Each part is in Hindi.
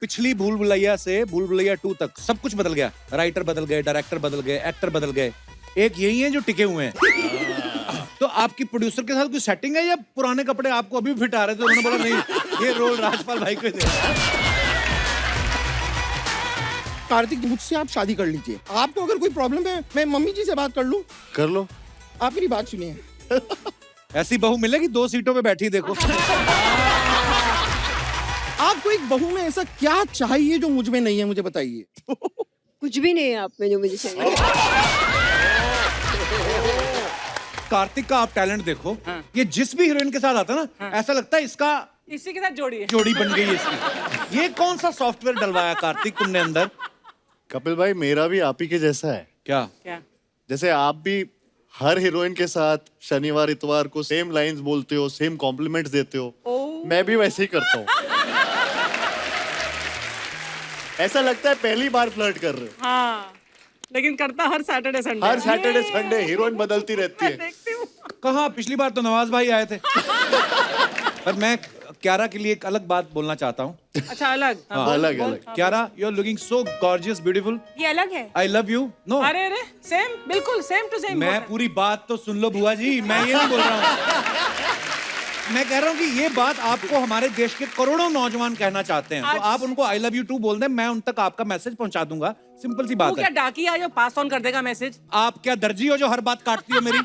पिछली भूल भुलैया से भूल भुलैया 2 तक सब कुछ बदल गया। राइटर बदल गए, डायरेक्टर बदल गए, एक्टर बदल गए, एक यही है जो टिके हुए हैं। तो आपकी प्रोड्यूसर के साथ कोई सेटिंग है या पुराने कपड़े आपको अभी फिट आ रहे थे, उन्होंने बोला नहीं ये रोल राजपाल भाई को दे। कार्तिक, मुझसे आप शादी कर लीजिए। आपको अगर कोई प्रॉब्लम है, मैं मम्मी जी से बात कर लूं। कर लो। आप मेरी बात सुनिए। ऐसी बहू मिलेगी 2 सीटों पे बैठी, देखो। आपको एक बहू में ऐसा क्या चाहिए जो मुझ में नहीं है, मुझे बताइए। कुछ भी नहीं है आप में जो मुझे चाहिए। कार्तिक का आप टैलेंट देखो। ये जिस भी हीरोइन के साथ आता है ना, ऐसा लगता है इसका इसी के साथ जोड़ी बन गई है इसकी। ये कौन सा सॉफ्टवेयर डलवाया कार्तिक तुमने अंदर? कपिल भाई, मेरा भी आप ही के जैसा है। क्या? जैसे आप भी हर हीरोइन के साथ शनिवार इतवार को सेम लाइंस बोलते हो, सेम कॉम्प्लीमेंट्स देते हो, मैं भी वैसे ही करता हूँ। ऐसा लगता है पहली बार फ्लर्ट कर रहे हो। हाँ, लेकिन करता हर सैटरडे संडे। हर सैटरडे संडे हीरोइन बदलती रहती है। देखती हूँ। कहाँ, पिछली बार तो नवाज भाई आए थे। पर मैं क्यारा के लिए एक अलग बात बोलना चाहता हूँ। अच्छा, अलग? हाँ, अलग। Kiara, you are looking so gorgeous, beautiful. ये अलग है। आई लव यू। नो, अरे अरे, सेम, बिल्कुल सेम टू सेम। मैं पूरी बात तो सुन लो बुआ जी, मैं ये नहीं बोल रहा हूँ। मैं कह रहा हूँ कि ये बात आपको हमारे देश के करोड़ों नौजवान कहना चाहते हैं, तो आप उनको आई लव यू टू बोल दें, मैं उन तक आपका मैसेज पहुंचा दूंगा। सिंपल सी बात है। क्या डाकिया जो पास ऑन कर देगा मैसेज? आप क्या दर्जी हो जो हर बात काटती हो मेरी?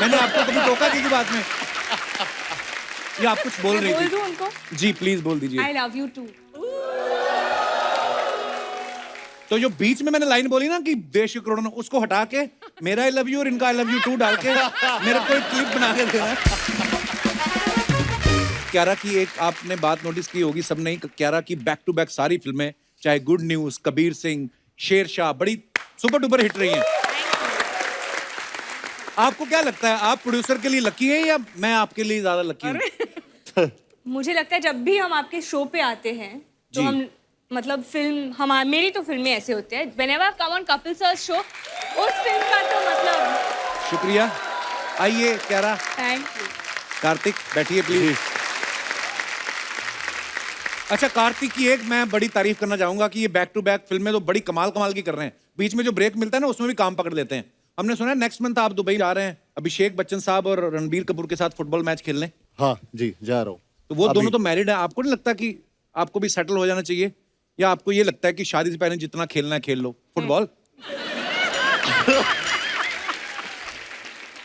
मैंने आपको कभी टोका किसी बात में? ये आप कुछ बोल रही थी। उनको जी प्लीज बोल दीजिए। I love you too. तो जो बीच में मैंने लाइन बोली ना कि देश के करोड़ों, उसको हटा के मेरा आई लव यू और इनका आई लव यू टू डाल के मेरे को एक क्लिप बना के देना। क्यारा की एक आपने बात नोटिस की होगी सबने, क्यारा की बैक टू बैक सारी फिल्में, चाहे गुड न्यूज, कबीर सिंह, शेरशाह, बड़ी सुपर डुपर हिट रही हैं। आपको क्या लगता है, आप प्रोड्यूसर के लिए लकी हैं या मैं आपके लिए ज्यादा लकी हूँ? मुझे लगता है जब भी हम आपके शो पे आते हैं तो हम मतलब मेरी तो फिल्में ऐसे होते हैं, whenever I come on Kapil sir's show, उस फिल्म का तो मतलब। शुक्रिया। आइए क्यारा। Thank you. कार्तिक बैठिए प्लीज। अच्छा, कार्तिक की एक मैं बड़ी तारीफ करना चाहूंगा कि ये बैक टू बैक फिल्में तो बड़ी कमाल की कर रहे हैं। बीच में जो ब्रेक मिलता है ना, उसमें भी काम पकड़ लेते हैं। हमने सुना है नेक्स्ट मंथ आप दुबई जा रहे हैं, अभिषेक बच्चन साहब और रणबीर कपूर के साथ फुटबॉल मैच खेलने। हाँ जी, जा रहा हूँ। तो वो दोनों तो मैरिड है, आपको नहीं लगता कि आपको भी सेटल हो जाना चाहिए, या आपको ये लगता है कि शादी से पहले जितना खेलना है खेल लो फुटबॉल?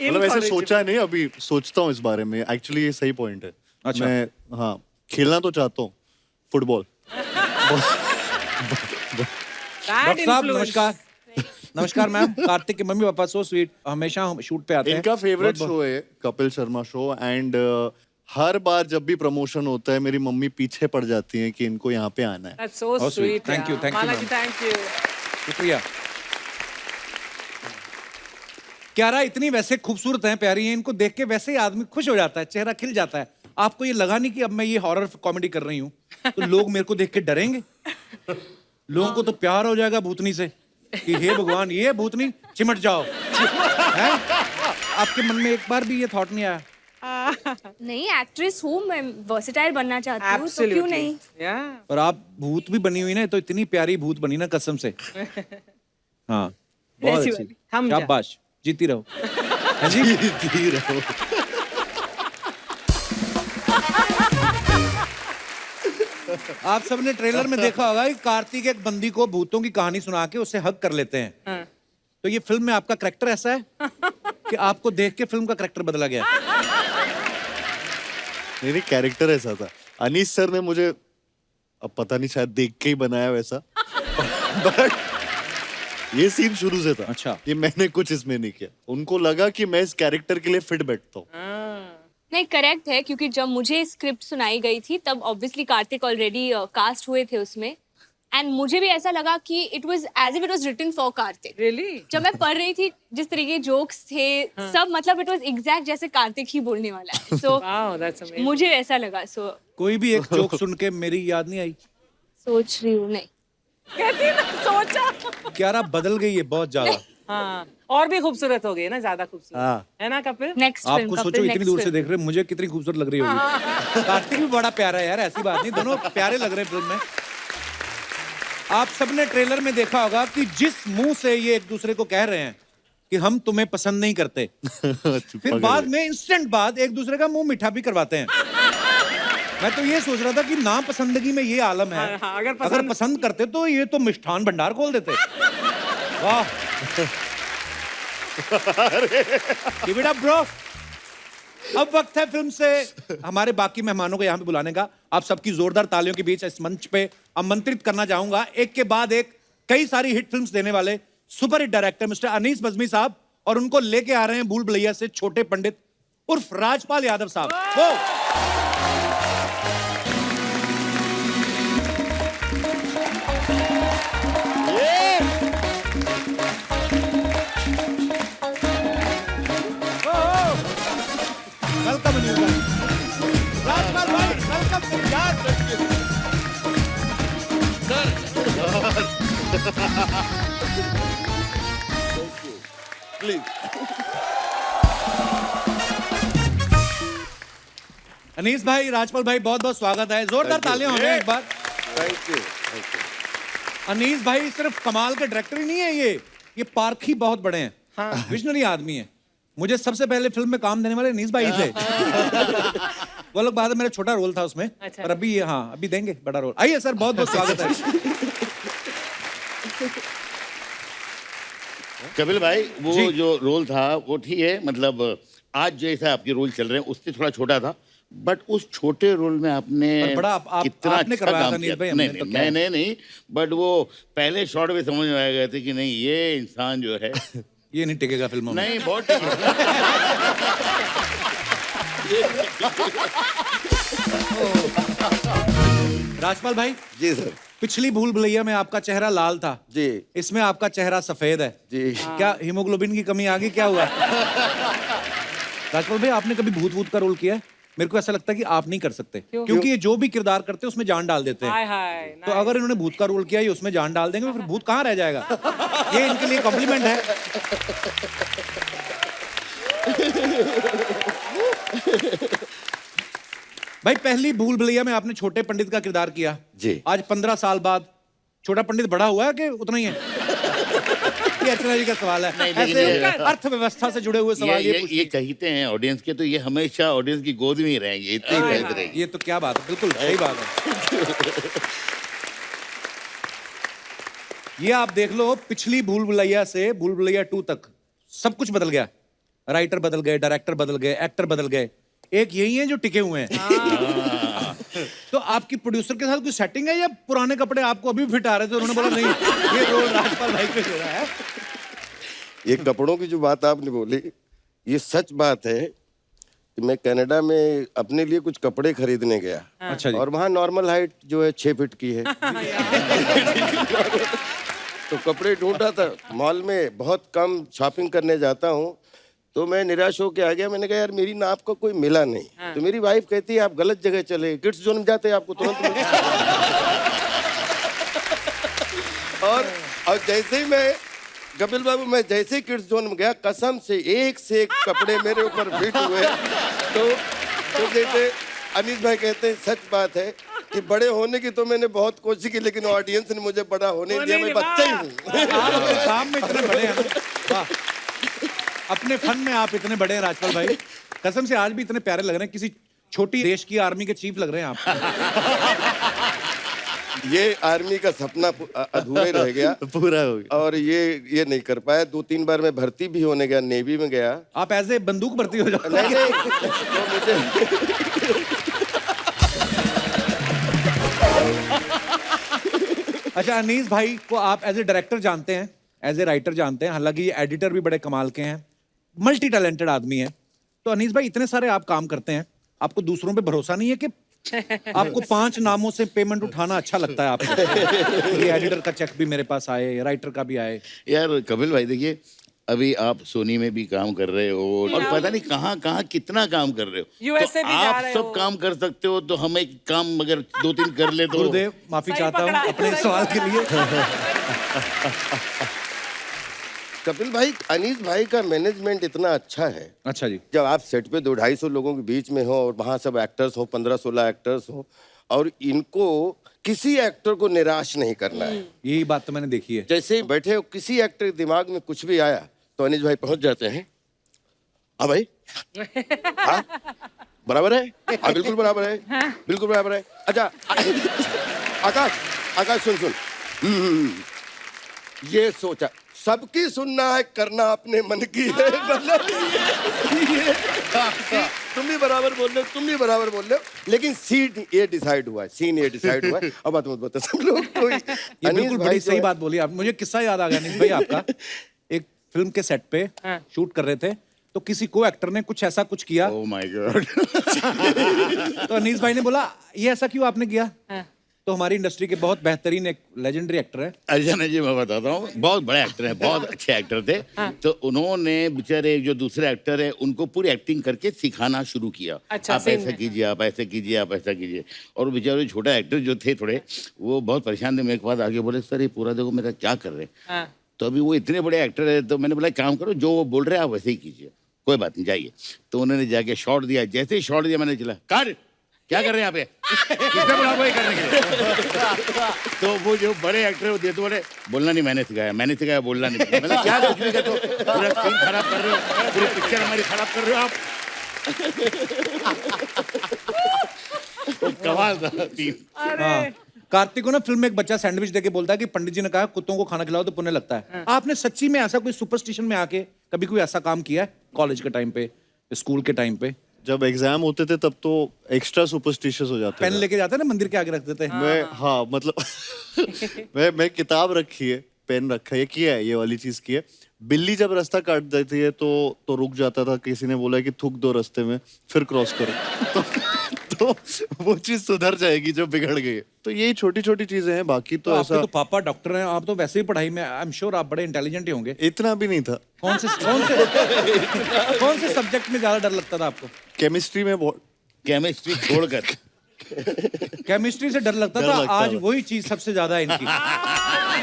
मतलब ऐसे सोचा नहीं, अभी सोचता हूँ इस बारे में। एक्चुअली ये सही पॉइंट है। अच्छा। मैं हाँ खेलना तो चाहता हूँ फुटबॉल। डॉक्टर साहब नमस्कार। नमस्कार मैम। कार्तिक के मम्मी पापा सो स्वीट, हमेशा हम शूट पे आते हैं। इनका फेवरेट शो है कपिल शर्मा शो, एंड हर बार जब भी प्रमोशन होता है मेरी मम्मी पीछे पड़ जाती है कि इनको यहाँ पे आना है। That's so sweet. Thank you, thank you, Mala ma'am. Ji, thank you. शुक्रिया। क्यारा इतनी वैसे खूबसूरत हैं, प्यारी हैं, इनको देख के वैसे ही आदमी खुश हो जाता है, चेहरा खिल जाता है। आपको ये लगा नहीं कि अब मैं ये हॉरर कॉमेडी कर रही हूँ तो लोग मेरे को देख के डरेंगे? लोगों को तो प्यार हो जाएगा भूतनी से कि हे भगवान ये भूतनी चिमट जाओ। है? आपके मन में एक बार भी ये थॉट नहीं आया? नहीं, एक्ट्रेस हूँ मैं, वर्सेटाइल बनना चाहती हूँ, तो क्यों नहीं? Yeah. और आप भूत भी बनी हुई ना, तो इतनी प्यारी भूत बनी ना कसम से। हाँ बहुत वैसी अच्छी। वाली। हम जा। शाबाश, जीती रहो। है जी? जीती रहो। आप सबने ट्रेलर में देखा होगा कि कार्तिक एक बंदी को भूतों की कहानी सुना के उससे हग कर लेते हैं। तो ये फिल्म में आपका करैक्टर ऐसा है कि आपको देख के फिल्म का करैक्टर बदला गया? नहीं, कैरेक्टर ऐसा था। अनीस सर ने मुझे, अब पता नहीं, शायद देख के ही बनाया वैसा। बट ये सीन शुरू से था। अच्छा। ये मैंने कुछ इसमें नहीं किया। उनको लगा कि मैं इस कैरेक्टर के लिए फिट बैठता हूँ। नहीं, करेक्ट है, क्योंकि जब मुझे स्क्रिप्ट सुनाई गई थी तब ऑब्वियसली कार्तिक ऑलरेडी कास्ट हुए थे उसमें, एंड मुझे भी ऐसा लगा कि it was as if it was written for Kartik. Really? जब मैं पढ़ रही थी, जिस तरीके के जोक्स थे सब, मतलब इट वाज एग्जैक्ट जैसे कार्तिक ही बोलने वाला है। सो Wow, that's amazing. मुझे ऐसा लगा। सो कोई भी एक जोक सुन के मेरी याद नहीं आई? सोच रही हूँ, नहीं कहती ना, सोचा। क्यारा बदल गई है बहुत ज्यादा। हाँ, और भी खूबसूरत हो गई है ना, ज्यादा खूबसूरत। हाँ। है ना कपिल? नेक्स्ट आपको फिल्म। सोचो इतनी दूर से देख रहे हैं, मुझे कितनी खूबसूरत लग रही होगी। कार्तिक भी बड़ा प्यारा है यार, ऐसी बात नहीं, दोनों प्यारे लग रहे हैं फिल्म में। आप सबने ट्रेलर में देखा होगा कि जिस मुंह से ये एक दूसरे को कह रहे हैं कि हम तुम्हें पसंद नहीं करते, फिर बाद में इंस्टेंट बाद एक दूसरे का मुंह मीठा भी करवाते हैं। मैं तो ये सोच रहा था कि ना पसंदगी में ये आलम है। हाँ, अगर पसंद करते तो ये तो मिष्ठान भंडार खोल देते। वाह, गिव इट अप ब्रो। अब वक्त है फिल्म से हमारे बाकी मेहमानों को यहाँ पे बुलाने का। आप सबकी जोरदार तालियों के बीच इस मंच पे आमंत्रित करना चाहूंगा एक के बाद एक कई सारी हिट फिल्म्स देने वाले super hit director mister Anees Bazmee साहब, और उनको लेके आ रहे हैं भूल भुलैया से छोटे पंडित उर्फ राजपाल यादव साहब। वो वेलकम राजपाल भाई, वेलकम यार। प्लीज। अनीस भाई, राजपाल भाई, बहुत बहुत स्वागत है। जोरदार तालियां होंगे एक बार। Thank you. अनीस भाई सिर्फ कमाल के डायरेक्टर ही नहीं है, ये पारखी बहुत बड़े हैं। हाँ। विजनरी आदमी है। मुझे सबसे पहले फिल्म में काम देने वाले अनीस भाई थे। वो लोग बाद में मेरा छोटा रोल था उसमें। अच्छा। पर अभी हाँ अभी देंगे बड़ा रोल। आइए सर, बहुत बहुत स्वागत है। कपिल भाई, वो जी। जो रोल था वो ठीक है, मतलब आज जैसा आपके रोल चल रहे हैं उससे थोड़ा छोटा था, बट उस छोटे रोल में आपने पर बड़ा आप कितना आपने अच्छा करवाया था काम नील किया। भाई, हमने नहीं तो नहीं, क्या है? नहीं, बट वो पहले शॉट में समझ में आ गए थे कि नहीं ये इंसान जो है ये नहीं टिकेगा फिल्मों में। नहीं बहुत ठीक है। राजपाल भाई, जी सर। पिछली भूल भुलैया में आपका चेहरा लाल था, जी इसमें आपका चेहरा सफेद है। जी। क्या हीमोग्लोबिन की कमी आ गई, क्या हुआ? राजपाल भाई, आपने कभी भूत भूत का रोल किया है? मेरे को ऐसा लगता है कि आप नहीं कर सकते, क्योंकि ये जो भी किरदार करते हैं उसमें जान डाल देते हैं। हाय हाय, तो अगर इन्होंने भूत का रोल किया, ये उसमें जान डाल देंगे, फिर भूत कहाँ रह जाएगा? ये इनके लिए कॉम्प्लीमेंट है। भाई, पहली भूल भुलैया में आपने छोटे पंडित का किरदार किया। जी। आज 15 साल बाद छोटा पंडित बड़ा हुआ है कि उतना ही है? ये अर्चना जी का सवाल है। नहीं, लेकिन ऐसे ये- अर्थव्यवस्था से जुड़े हुए सवाल ये ये कहते हैं ऑडियंस के, तो ये हमेशा ऑडियंस की गोद में ही रहेंगे, इतनी हाय, कहते हाय। रहेंगे। ये तो क्या बात है, बिल्कुल सही बात है। ये आप देख लो, पिछली भूल भुलैया से भूल भुलैया 2 तक सब कुछ बदल गया। राइटर बदल गए, डायरेक्टर बदल गए, एक्टर बदल गए, एक यही है जो टिके हुए हैं। तो आपकी प्रोड्यूसर के साथ कोई सेटिंग है या पुराने कपड़े आपको अभी फिट आ रहे थे, उन्होंने बोला नहीं ये रोल राजपाल भाई को दे रहा है? ये कपड़ों की जो बात आपने बोली, ये सच बात है कि मैं कनाडा में अपने लिए कुछ कपड़े खरीदने गया। अच्छा जी। और वहाँ नॉर्मल हाइट जो है 6 फीट की है। तो कपड़े ढूंढा था मॉल में, बहुत कम शॉपिंग करने जाता हूँ, तो मैं निराश होके आ गया। मैंने कहा यार मेरी नाप का कोई मिला नहीं। तो मेरी वाइफ कहती है आप गलत जगह चले, किड्स जोन में जाते आपको तुरंत मिलता। और जैसे ही मैं कपिल बाबू, मैं जैसे ही किड्स जोन में गया, कसम से एक कपड़े मेरे ऊपर फिट हुए। तो जैसे अनीस भाई कहते हैं, सच बात है कि बड़े होने की तो मैंने बहुत कोशिश की, लेकिन ऑडियंस ने मुझे बड़ा होने दिया। मैं बच्चा ही हूँ। आप अपने काम में इतने बड़े हैं ना। वाह। अपने फन में आप इतने बड़े हैं राजपाल भाई, कसम से आज भी इतने प्यारे लग रहे हैं, किसी छोटी देश की आर्मी के चीफ लग रहे हैं आप। ये आर्मी का सपना अधूरे रह गया पूरा हो गया। और ये नहीं कर पाया। 2-3 बार मैं भर्ती भी होने गया, नेवी में गया। आप एज ए बंदूक भर्ती हो जाते नहीं तो मुझे अच्छा, अनीस भाई को आप एज ए डायरेक्टर जानते हैं, एज ए राइटर जानते हैं, हालांकि ये एडिटर भी बड़े कमाल के हैं, मल्टी टैलेंटेड आदमी है। तो अनीस भाई, इतने सारे आप काम करते हैं, आपको दूसरों पे भरोसा नहीं है कि आपको 5 नामों से पेमेंट उठाना अच्छा लगता है आपको? ये एडिटर का चेक भी मेरे पास आए, राइटर का भी आए। यार कपिल भाई देखिए, अभी आप सोनी में भी काम कर रहे हो और पता नहीं कहाँ कहाँ कितना काम कर रहे हो। USA तो भी जा आप रहे सब हो। काम कर सकते हो, तो हम एक काम अगर 2-3 कर ले तो। गुरुदेव, माफी सही चाहता पकड़ा हूँ है, अपने सही सवाल के लिए। कपिल भाई, अनीस भाई का मैनेजमेंट इतना अच्छा है। अच्छा जी। जब आप सेट पे 200-250 लोगों के बीच में हो और वहाँ सब एक्टर्स हो, 15-16 एक्टर्स हो, और इनको किसी एक्टर को निराश नहीं करना है। यही बात तो मैंने देखी है। जैसे ही बैठे हो, किसी एक्टर के दिमाग में कुछ भी आया तो अनीस भाई पहुंच जाते हैं। हाँ भाई, हाँ बराबर है, हाँ बिल्कुल बराबर है, बिल्कुल बराबर है। अच्छा आकाश, आकाश सुन। ये सोचा सबकी सुनना है, करना अपने मन की है। मतलब ये तुम भी बराबर बोल रहे हो, तुम भी बराबर बोल रहे हो, लेकिन सीन ये डिसाइड हुआ है, सीन ये डिसाइड हुआ है। अब बात मत बता सब लोग तो ये बिल्कुल बड़ी सही बात बोली आप। मुझे किस्सा याद आ गया अनीस भाई आपका। एक फिल्म के सेट पे शूट कर रहे थे, तो किसी को एक्टर ने कुछ ऐसा कुछ किया, ओह माय गॉड। तो अनीस भाई ने बोला ये ऐसा क्यों आपने किया? तो हमारी इंडस्ट्री के बहुत बेहतरीन एक लेजेंडरी एक्टर है अर्चना जी, मैं बताता हूँ, बहुत बड़े एक्टर हैं, बहुत अच्छे एक्टर थे। तो उन्होंने बेचारे जो दूसरे एक्टर है उनको पूरी एक्टिंग करके सिखाना शुरू किया। अच्छा, आप scene ऐसा में। कीजिए, आप ऐसा कीजिए, आप ऐसा कीजिए। और बेचारे छोटा एक्टर जो थे थोड़े, वो बहुत परेशान थे। मेरे के बाद आगे बोले सर ये पूरा देखो मेरा क्या कर रहे हैं। तो अभी वो इतने बड़े एक्टर है, तो मैंने बोला काम करो, जो वो बोल रहे हैं आप वैसे ही कीजिए, कोई बात नहीं, जाइए। तो उन्होंने जाके शॉट दिया। जैसे ही शॉट दिया मैंने चला कर क्या कर रहे हैं यहाँ पे, किसने बोला आपको ये करने के लिए? तो वो जो बड़े एक्टर है वो देते बोले बोलना नहीं मैंने सिखाया बोलना नहीं। मतलब क्या कुछ भी कहते हो, पूरा सीन खराब कर रहे हो, पूरी पिक्चर हमारी खराब कर रहे हो आप। तो कमाल था सीन। हाँ। कार्तिक को ना फिल्म में एक बच्चा सैंडविच देके बोलता है कि पंडित जी ने कहा कुत्तों को खाना खिलाओ तो पुण्य लगता है। आपने सच्ची में ऐसा कोई सुपरस्टिशन में आके कभी कोई ऐसा काम किया है कॉलेज के टाइम पे, स्कूल के टाइम पे? जब एग्जाम होते थे तब तो एक्स्ट्रा सुपरस्टिशियस हो जाते पेन थे। लेके जाते हैं ना, मंदिर के आगे रख देते हैं। मैं हाँ मतलब मैं किताब रखी है, पेन रखा है, ये किया है, ये वाली चीज की है। बिल्ली जब रास्ता काट देती है तो रुक जाता था। किसी ने बोला कि थूक दो रास्ते में फिर क्रॉस करो। तो वो चीज सुधर जाएगी जो बिगड़ गई है। तो यही छोटी छोटी चीजें हैं, बाकी तो तो आपके ऐसा तो पापा डॉक्टर हैं, आप तो वैसे ही पढ़ाई में आई एम श्योर आप बड़े इंटेलिजेंट ही होंगे। इतना भी नहीं था। कौन से सब्जेक्ट में ज्यादा डर लगता था आपको? केमिस्ट्री में बहुत केमिस्ट्री छोड़कर केमिस्ट्री से डर लगता डर था। लगता आज था। वही चीज सबसे ज्यादा है इनकी,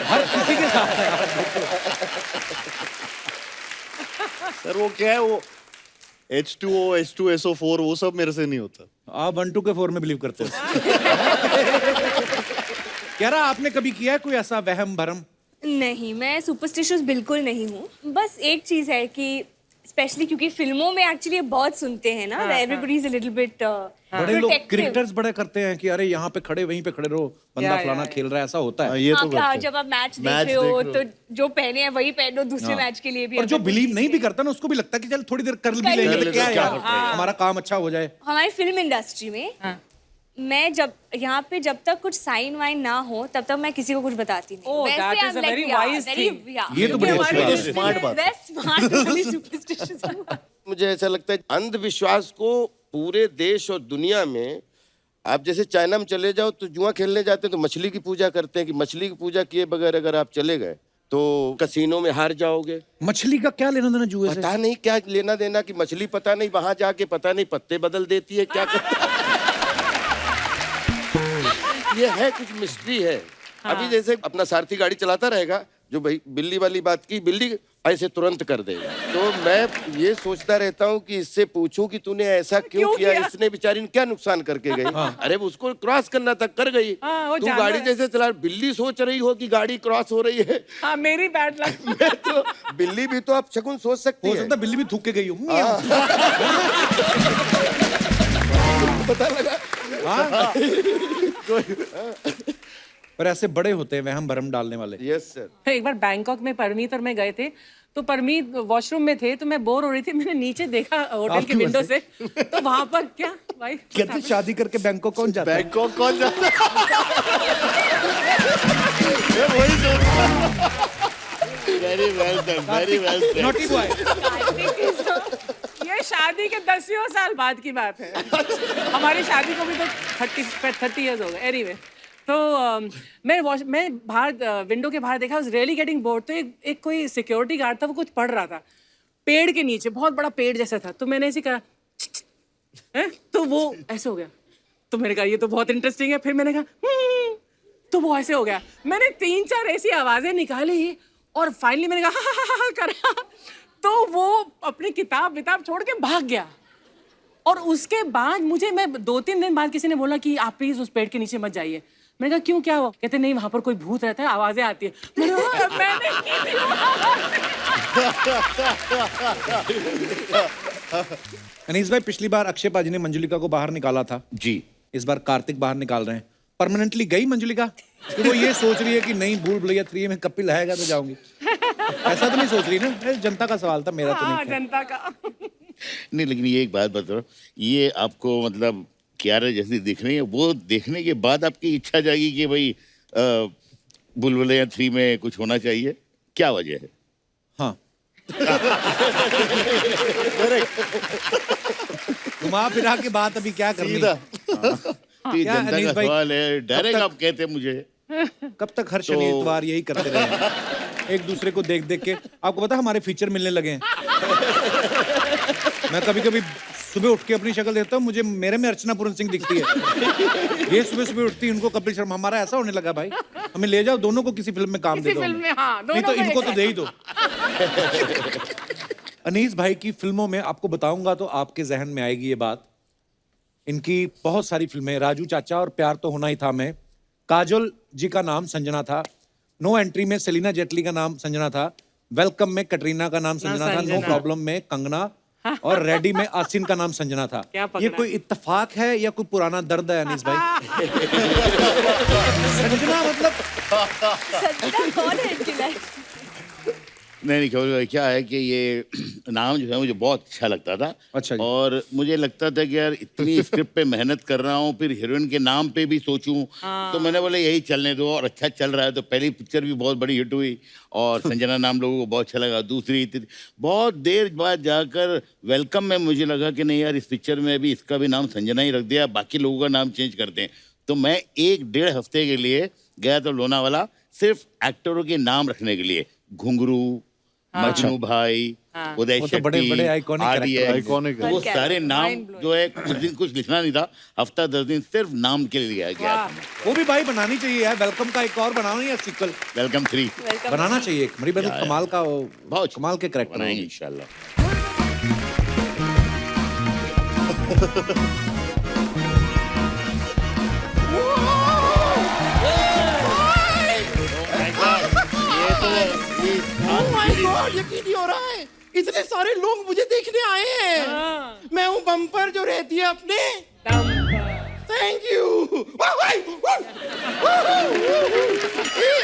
हर किसी के साथ है। सर वो क्या है, वो H2O, H2SO4 वो सब मेरे से नहीं होता। आप 1 2 के 4 में बिलीव करते हो? कह रहा आपने कभी किया है कोई ऐसा वहम भरम? नहीं, मैं सुपरस्टिशियस बिल्कुल नहीं हूँ। बस एक चीज है कि स्पेशली क्योंकि फिल्मों में एक्चुअली बहुत सुनते हैं ना, everybody is a little bit बड़े लोग क्रिकेटर्स बड़े करते हैं कि अरे यहाँ पे खड़े वहीं पे खड़े रहो, बंदा फलाना खेल रहा है, ऐसा होता है। ये तो करते हैं। जब आप मैच देख मैच रहे हो देख तो जो पहने हैं वही पहनो दूसरे मैच के लिए भी। और जो अगर- बिलीव नहीं भी करता ना उसको भी लगता है कि चल थोड़ी देर कर भी कर लेंगे, लेंगे, तो क्या क्या यार हमारा काम अच्छा हो जाए। हमारी फिल्म इंडस्ट्री में मैं जब यहाँ पे जब तक कुछ साइन वाइन ना हो तब तक मैं किसी को कुछ बताती नहीं। Oh, that is a very wise thing. ये तो बड़ी अच्छी बात है। स्मार्ट बात है। मुझे ऐसा लगता है अंधविश्वास को पूरे देश और दुनिया में, आप जैसे चाइना में चले जाओ तो जुआ खेलने जाते हैं तो मछली की पूजा करते हैं कि मछली की पूजा किए बगैर अगर आप चले गए तो कसीनो में हार जाओगे। मछली का क्या लेना देना जुए से? पता नहीं क्या लेना देना कि मछली पता नहीं वहां जाके पता नहीं पत्ते बदल देती है क्या ये है कुछ मिस्ट्री है। अभी जैसे अपना सारथी गाड़ी चलाता रहेगा, जो भाई बिल्ली वाली बात की, बिल्ली ऐसे तुरंत कर देगा। तो मैं ये सोचता रहता हूँ कि इससे पूछूं कि तूने ऐसा क्यों किया, इसने बेचारी ने क्या नुकसान करके गई। अरे उसको क्रॉस करना था, कर गई। वो तू जानवर गाड़ी है। जैसे चला, बिल्ली सोच रही हो कि गाड़ी क्रॉस हो रही है। हाँ, मेरी बैड लक। मैं तो बिल्ली भी तो आप शकुन सोच सकती हो है। सकता है बिल्ली भी थूक के गई हो। पता लगा। पर ऐसे बड़े होते हैं वहम भरम डालने वाले। Yes sir. एक बार बैंकॉक में परमीत और मैं गए थे, तो परमीत वॉशरूम में थे, तो मैं बोर हो रही थी, मैंने नीचे देखा होटल आपकी के विंडो वजह से, तो वहां पर क्या भाई कहते शादी करके बैंकॉक कौन जाता है? बैंकॉक कौन जाता है? वही very well done, very well said. Naughty boy. ये शादी के 10 साल बाद की बात है। हमारी शादी को भी तो 30 इयर्स हो गए। एनीवे, तो मैं बाहर विंडो के बाहर देखा, वाज रियली गेटिंग बोर्ड। तो एक कोई सिक्योरिटी गार्ड था, वो कुछ पढ़ रहा था पेड़ के नीचे, बहुत बड़ा पेड़ जैसा था। तो मैंने ऐसे कहा हैं, तो वो ऐसे हो गया। तो मैंने कहा ये तो बहुत इंटरेस्टिंग है। फिर मैंने कहा तो वो ऐसे हो गया। मैंने 3-4 ऐसी आवाजें निकाली और फाइनली मैंने कहा करा, तो वो अपनी किताब छोड़ के भाग गया। और उसके बाद मुझे मैं 2-3 दिन बाद किसी ने बोला कि आप प्लीज उस पेड़ के नीचे मत जाइए। मैंने कहा क्यों, क्या हुआ? कहते नहीं वहां पर कोई भूत रहता है, आवाजें आती है। मैंने की थी वो। अनीस भाई, पिछली बार अक्षय पाजी ने मंजुलिका को बाहर निकाला था, जी। इस बार कार्तिक बाहर निकाल रहे हैं। परमानेंटली गई मंजुलिका कि वो ये सोच रही है कि नहीं, भूल भुलैया 3 में कपिल आएगा तो जाऊंगी? ऐसा तो नहीं सोच रही ना? जनता का सवाल था, मेरा तो हाँ, नहीं था। जनता का। नहीं, लेकिन ये एक बात बताओ, ये आपको मतलब कियारा जैसी दिख रही है, वो देखने के बाद आपकी इच्छा जागी कि भाई बुलबुलैया 3 में कुछ होना चाहिए, क्या वजह है? हाँ। घुमा फिरा के बात अभी क्या करनी सीधा। तो ये क्या जनता अनीस का भाई, सवाल है, डायरेक्ट तक- आप कहते हैं मुझे। कब तक हर शनि इतवार यही करते रहे एक दूसरे को देख देख के? आपको पता है हमारे फीचर मिलने लगे हैं। मैं कभी कभी सुबह उठ के अपनी शक्ल देखता हूँ, मुझे मेरे में अर्चना पूरन सिंह दिखती है। ये सुबह सुबह उठती है, उनको कपिल शर्मा। हमारा ऐसा होने लगा भाई, हमें ले जाओ दोनों को किसी फिल्म में काम दे किसी दो फिल्म हमें। में, हाँ, नहीं तो दोनों को इनको एक तो दे ही दो। अनीस भाई की फिल्मों में आपको बताऊंगा तो आपके जहन में आएगी ये बात। इनकी बहुत सारी फिल्में, राजू चाचा और प्यार तो होना ही था में काजोल जी का नाम संजना था, नो एंट्री में सेलिना जेटली का नाम संजना था, वेलकम में कटरीना का नाम संजना था, नो संजना। प्रॉब्लम में कंगना, और रेडी में आसिन का नाम संजना था। क्या पकड़ा? ये कोई इत्तेफाक है या कोई पुराना दर्द है अनीस भाई? संजना मतलब संजना कौन है इनकी लाइफ? नहीं, केवल क्या है कि ये नाम जो है मुझे बहुत अच्छा लगता था। अच्छा जी। और मुझे लगता था कि यार इतनी स्क्रिप्ट पे मेहनत कर रहा हूँ, फिर हीरोइन के नाम पे भी सोचूं, तो मैंने बोला यही चलने दो, और अच्छा चल रहा है। तो पहली पिक्चर भी बहुत बड़ी हिट हुई और संजना नाम लोगों को बहुत अच्छा लगा। दूसरी बहुत देर बाद जाकर वेलकम में मुझे लगा कि नहीं यार, इस पिक्चर में भी इसका भी नाम संजना ही रख दिया, बाकी लोगों का नाम चेंज करते हैं। तो मैं 1-1.5 हफ्ते के लिए गया था लोनावाला, सिर्फ एक्टरों के नाम रखने के लिए। घुंघरू, मजनू भाई, उदय वो तो बड़े- बड़े Shetty, iconic RDX, character iconic है। वो सारे नाम जो है, कुछ दिन कुछ लिखना नहीं था, हफ्ता 10 दिन सिर्फ नाम के लिए गया था। वो भी भाई बनानी चाहिए यार, वेलकम का एक और बनाओ या सीक्वल वेलकम 3 बनाना चाहिए एक। मेरी बड़ी कमाल का बहुत कमाल के करेक्टर बनाएंगे होंगे। इंशाल्लाह। Oh my God, यकीन नहीं हो रहा है, इतने सारे लोग मुझे देखने आए हैं। मैं हूँ बम्पर जो रहती है अपने। Thank you.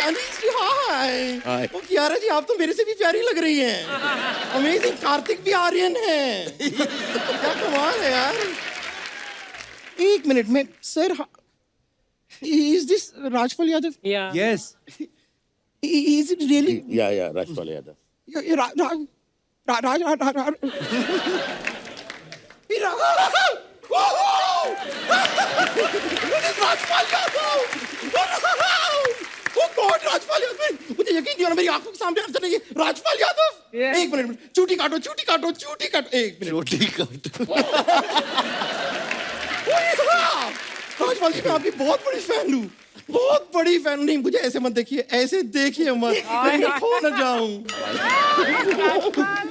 Anees ji, hi. Hi. ओ कियारा जी, आप तो मेरे से भी प्यारी लग रही हैं। अमेजिंग। कार्तिक भी आर्यन है। क्या कमाल है यार। एक मिनट में sir, is this Rajpal Yadav? या यस, इज इट रियली? या राजपाल यादव। मुझे यकीन नहीं हो रहा, मेरी आंखों के सामने आंसर नहीं है। राजपाल यादव। Yes. एक मिनट, चूटी काटो, चूटी काटो, चूटी काटो। एक मिनट। रोटी कट। राजपाल जी, मैं आपकी बहुत बड़ी फैन हूँ, बहुत बड़ी फैन। नहीं, मुझे ऐसे मत देखिए, ऐसे देखिए मत, मैं खो न जाऊं।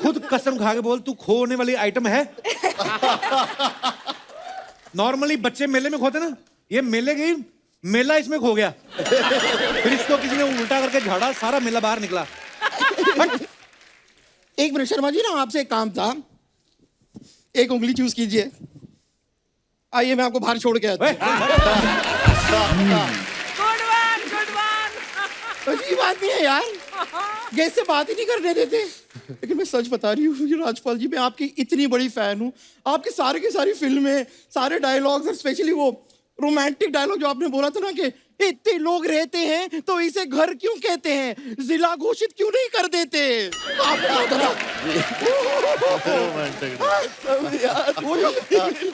खुद कसम खा के बोल, तू खोने वाली आइटम है? नॉर्मली बच्चे मेले में खोते ना, ये मेले गई, मेला इसमें खो गया। फिर इसको किसी ने उल्टा करके झाड़ा, सारा मेला बाहर निकला। एक मिनट शर्मा जी, ना आपसे एक काम था। एक उंगली चूज कीजिए, आइए मैं आपको बाहर छोड़ के आता हूं। Good one. अजीब आदमी है यार, जैसे बात ही नहीं करने देते। लेकिन मैं सच बता रही हूँ राजपाल जी, मैं आपकी इतनी बड़ी फैन हूँ। आपके सारे की सारी फिल्में, सारे डायलॉग्स, और स्पेशली वो रोमांटिक डायलॉग जो आपने बोला था ना कि इतने लोग रहते हैं तो इसे घर क्यों कहते हैं, जिला घोषित क्यों नहीं कर देते। आपने कहा था ना। वो जो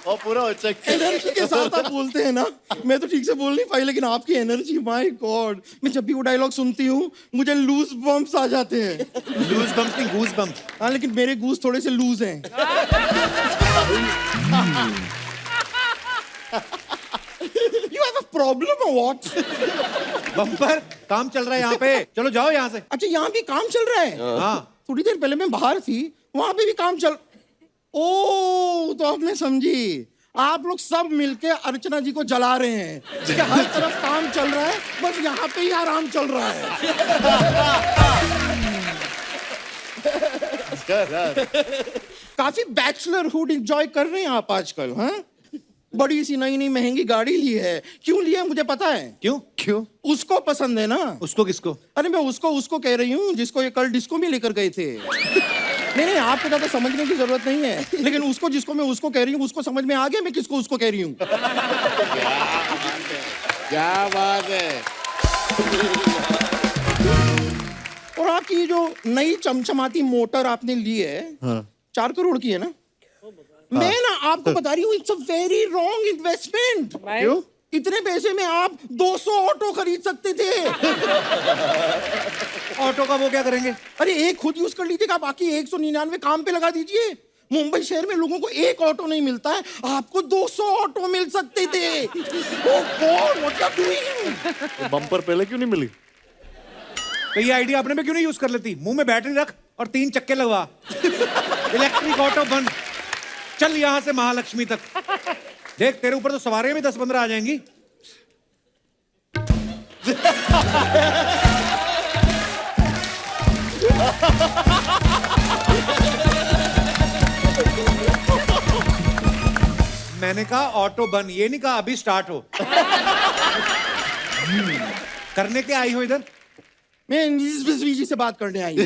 और पूरा बच्चा एनर्जी के साथ आप बोलते हैं ना, मैं तो ठीक से बोल नहीं पाई, लेकिन आपकी एनर्जी, माय गॉड। मैं जब भी वो डायलॉग सुनती हूँ मुझे लूज बम्प्स आ जाते हैं। लूज बम्प्स नहीं, गूज बम्प्स। हाँ, लेकिन मेरे गूज थोड़े से लूज हैं। You have a problem or what? Bumper, काम चल रहा है यहाँ पे, चलो जाओ यहाँ से। अच्छा, यहाँ भी काम चल रहा है? हाँ, थोड़ी देर पहले मैं बाहर थी, वहां पे भी काम चल। ओ तो अब मैं समझी, आप लोग सब मिलके अर्चना जी को जला रहे हैं कि हर तरफ काम चल रहा है, बस यहाँ पे ही आराम चल रहा है। काफी बैचलरहुड एंजॉय कर रहे हैं आप आजकल, हाँ? बड़ी सी नई नई महंगी गाड़ी ली है। क्यों ली है मुझे पता है। क्यों? उसको पसंद है ना। उसको किसको? अरे मैं उसको कह रही हूँ जिसको ये कल डिस्को में लेकर गए थे। नहीं आपको ज्यादा समझने की जरूरत नहीं है, लेकिन उसको जिसको मैं उसको कह रही हूँ उसको समझ में आ गया मैं किसको उसको कह रही हूँ। क्या बात है। और आपकी ये जो नई चमचमाती मोटर आपने ली है, हाँ। 4 करोड़ की है ना। मैं ना आपको बता रही हूँ it's a very wrong investment. क्यों? इतने पैसे में आप 200 ऑटो खरीद सकते थे। ऑटो का वो क्या करेंगे? अरे एक खुद यूज कर लीजिएगा, बाकी 199 काम पे लगा दीजिए। मुंबई शहर में लोगों को एक ऑटो नहीं मिलता है, आपको 200 ऑटो मिल सकते थे। Oh God, what you are doing? Bumper पहले क्यों नहीं मिली? तो ये आइडिया अपने में क्यों नहीं यूज कर लेती? मुंह में बैटरी रख और 3 चक्के लगवा। इलेक्ट्रिक ऑटो बन, चल यहां से महालक्ष्मी तक। देख तेरे ऊपर तो सवारियां भी 10-15 आ जाएंगी। मैंने कहा ऑटो बन, ये नहीं कहा अभी स्टार्ट हो। करने के आई हो इधर? मैं इंग्लिश बिस्बी से बात करने आई हूँ।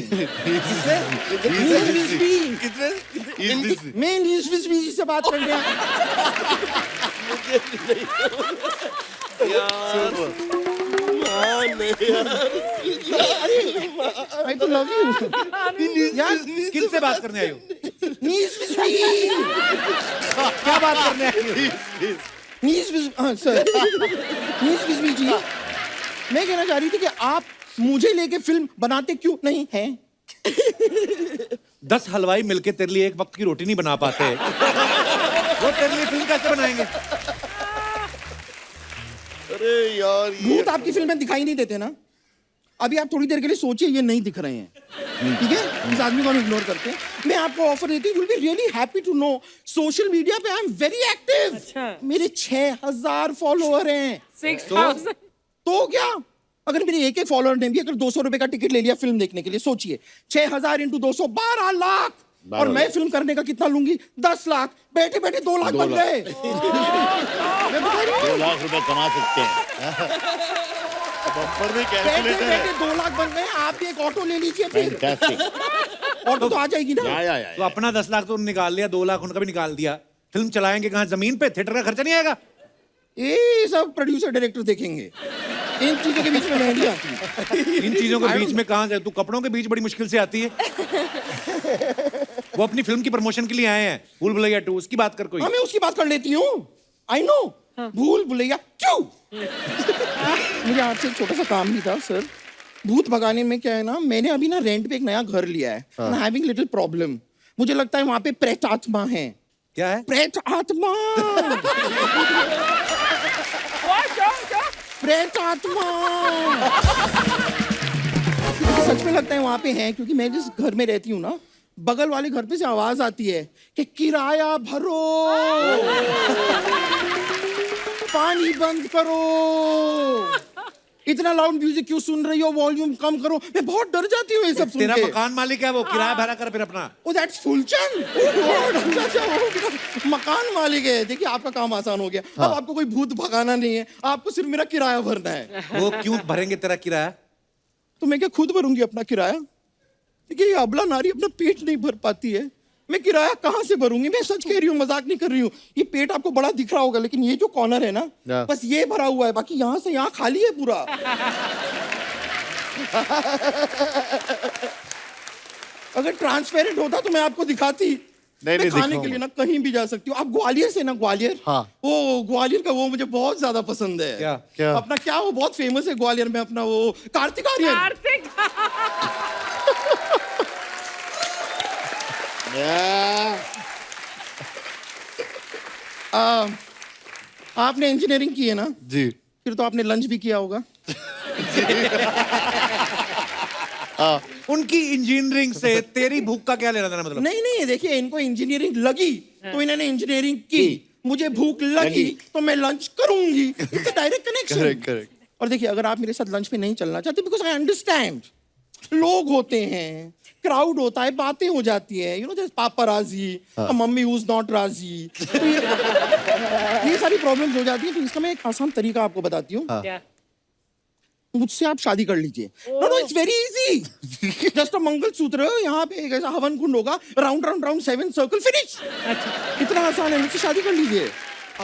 मैं इंग्लिश बिस्बी से बात करने आई। I to love you. यार किनसे बात करने आई हो? Knees बिस्बी। क्या बात करने आई हो? नीस सर नीस बिस्बी जी, मैं कहना चाह रही थी कि आप मुझे लेके फिल्म बनाते क्यों नहीं हैं? 10 हलवाई मिलके तेरे लिए एक वक्त की रोटी नहीं बना पाते, वो तेरे लिए फिल्म कैसे बनाएंगे? अरे यार भूत आपकी फिल्म में दिखाई नहीं देते ना। अभी आप थोड़ी देर के लिए सोचिए, ये नहीं दिख रहे हैं, ठीक है? इस आदमी को हम इग्नोर करते हैं। मैं आपको ऑफर देती हूँ, will be really happy to know, social media पे आई एम वेरी एक्टिव। अच्छा। मेरे 6000 फॉलोअर हैं। 6,000। तो क्या, अगर मेरे एक फॉलोअर ने भी अगर 200 रुपए का टिकट ले लिया फिल्म देखने के लिए, सोचिए 6000 इंटू 200 12 लाख। और मैं फिल्म करने का कितना लूंगी? 10 लाख। बैठे बैठे 2 लाख बन गए। मैं बता रही हूँ, 2 लाख रुपए कमा सकते हैं। बम्पर में बैठे कैलकुलेटर बैठे है। 2 लाख बन गए। आप भी एक ऑटो ले लीजिए फिर। फैंटास्टिक। ऑटो तो आ जाएगी ना। या तो अपना 10 लाख तो निकाल लिया, 2 लाख उनका भी निकाल दिया। फिल्म चलाएंगे कहाँ? जमीन पे? थिएटर का खर्चा नहीं आएगा? ये सब प्रोड्यूसर डायरेक्टर देखेंगे। इन चीजों के बीच में मैं नहीं आती। इन चीजों के बीच में कहाँ से? तू कपड़ों के बीच बड़ी मुश्किल से आती है। वो अपनी फिल्म की प्रमोशन के लिए आए हैं, भूल भुलैया 2, उसकी बात कर कोई। हाँ, मैं उसकी बात कर लेती हूँ। आई नो, भूल भुलैया क्यों? मुझे आपसे एक छोटा सा काम भी था सर। भूत भगाने में क्या है ना, मैंने अभी ना रेंट पे एक नया घर लिया है। I having little problem. मुझे लगता है वहां पे प्रेत आत्मा है। क्या है? प्रेत आत्मा। प्रेत आत्मा। मुझे सच में लगता है वहां पे है, क्योंकि मैं जिस घर में रहती हूँ ना, बगल वाले घर पे से आवाज आती है कि किराया भरो, पानी बंद करो, इतना लाउड म्यूजिक क्यों सुन रही हो, वॉल्यूम कम करो। मैं बहुत डर जाती हूँ ये सब सुन तेरा के। मकान मालिक है वो, किराया भरा कर फिर अपना। ओ दैट्स फुलचंद। अच्छा, वो मेरा मकान मालिक है। देखिए आपका काम आसान हो गया। अब आपको कोई भूत भगाना नहीं है, आपको सिर्फ मेरा किराया भरना है। वो क्यों भरेंगे तेरा किराया? तो मैं क्या खुद भरूंगी अपना किराया? देखिए ये अबला नारी अपना पेट नहीं भर पाती है, मैं किराया कहाँ से भरूंगी? मैं सच कह रही हूँ, मजाक नहीं कर रही हूँ। ये पेट आपको बड़ा दिख रहा होगा, लेकिन ये जो कॉर्नर है ना, बस ये भरा हुआ है, बाकी यहाँ से यहाँ खाली है पूरा। अगर ट्रांसपेरेंट होता तो मैं आपको दिखाती। नहीं, मैं खाने दिखाऊंगा। के लिए ना कहीं भी जा सकती हूँ। आप ग्वालियर से ना, ग्वालियर? हाँ। वो ग्वालियर का वो मुझे बहुत ज्यादा पसंद है। क्या? अपना क्या वो बहुत फेमस है ग्वालियर में, अपना वो कार्तिक आर्यन। कार्तिक। आपने इंजीनियरिंग की है ना, जी फिर तो आपने लंच भी किया होगा। उनकी इंजीनियरिंग से तेरी भूख का क्या लेना देना मतलब? नहीं नहीं, देखिए इनको इंजीनियरिंग लगी तो इन्होंने इंजीनियरिंग की, मुझे भूख लगी तो मैं लंच करूंगी। It's a direct connection. Correct correct. और देखिए अगर आप मेरे साथ लंच पे नहीं चलना चाहते, बिकॉज आई अंडरस्टैंड, लोग होते हैं, क्राउड होता है, बातें हो जाती है, यू नो जैसे पापा राजी, मम्मी हुज नॉट राजी, तो ये सारी प्रॉब्लम्स हो जाती है। तो इसका मैं एक आसान तरीका आपको बताती हूँ। क्या? मुझसे आप शादी कर लीजिए। No no, it's very easy. Just a mangalsutra, यहाँ पे एक ऐसा हवन कुंड होगा, round round round 7 circle, finish. इतना आसान है, मुझसे शादी कर लीजिए।